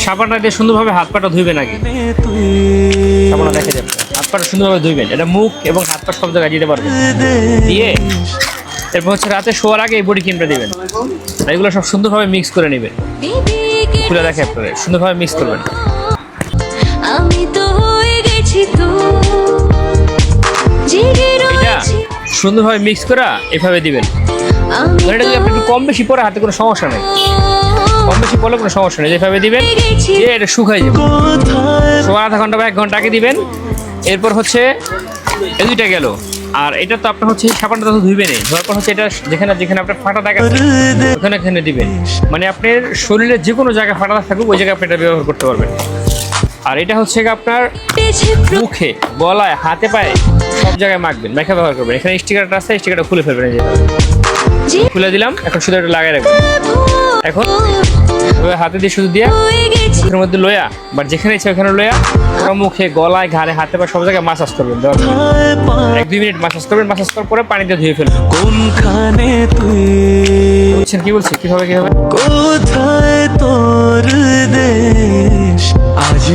সাবানটা দিয়ে সুন্দরভাবে হাত পাটা ধুইবেন আগে। সাবানটা দেখে যাবে, হাত পাটা সুন্দরভাবে ধুইবেন। এটা মুখ এবং হাত পা সব জায়গায় দিতে পারবেন। দিয়ে এরপর হচ্ছে রাতে শোয়ার আগে এই বডি ক্রিমটা দিবেন। এগুলো সব সুন্দরভাবে মিক্স করে নেবেন। খুলে দেখে আপনারা সুন্দরভাবে মিক্স করবেন। আমি তো হয়ে গেছি তো এটা সুন্দরভাবে মিক্স করা এভাবে দিবেন। এটা যদি আপনি একটু কম বেশি পরে হাতে কোনো সমস্যা নেই, কম বেশি পড়লে কোনো সমস্যা নেই। যেভাবে দিবেন দিয়ে এটা শুকাই যাবে। শোয়া আধা ঘন্টা বা 1 ঘন্টা আগে দিবেন। এরপর হচ্ছে এই দুইটা গেল। আর এটা তো আপনার হচ্ছে সাবানটা তো ধুইবে নেই, ধোয়ার পর হচ্ছে এটা যেখানে যেখানে আপনার ফাটা দাগ আছে ওখানে এখানে দিবেন। মানে আপনার শরীরের যে কোনো জায়গায় ফাটা দাগ থাকুক ওই জায়গায় আপনি এটা ব্যবহার করতে পারবেন। আর এটা হচ্ছে আপনার মুখে, গলায়, হাতে পায়ে সব জায়গায় মাখবেন, মেখে ব্যবহার করবেন। এখানে স্টিকারটা আছে, স্টিকারটা খুলে ফেলবেন। এই যে খুলে দিলাম, এখন শুধু এটা লাগাই রাখবেন। এখন হাতে দিয়ে শুধু দিয়ে মুখের মধ্যে লয়া বা যেখানে ইচ্ছা ওখানে লয়া মুখে, গলায়, ঘাড়ে, হাতে পা সব জায়গায় মাসাজ করবেন। 1-2 মিনিট মাসাজ করবেন। মাসাজ করার পরে পানি দিয়ে ধুয়ে ফেলবেন। কোনখানে তুই বুঝছেন কি বলছি? কিভাবে কোথায় তোর দেশ আজ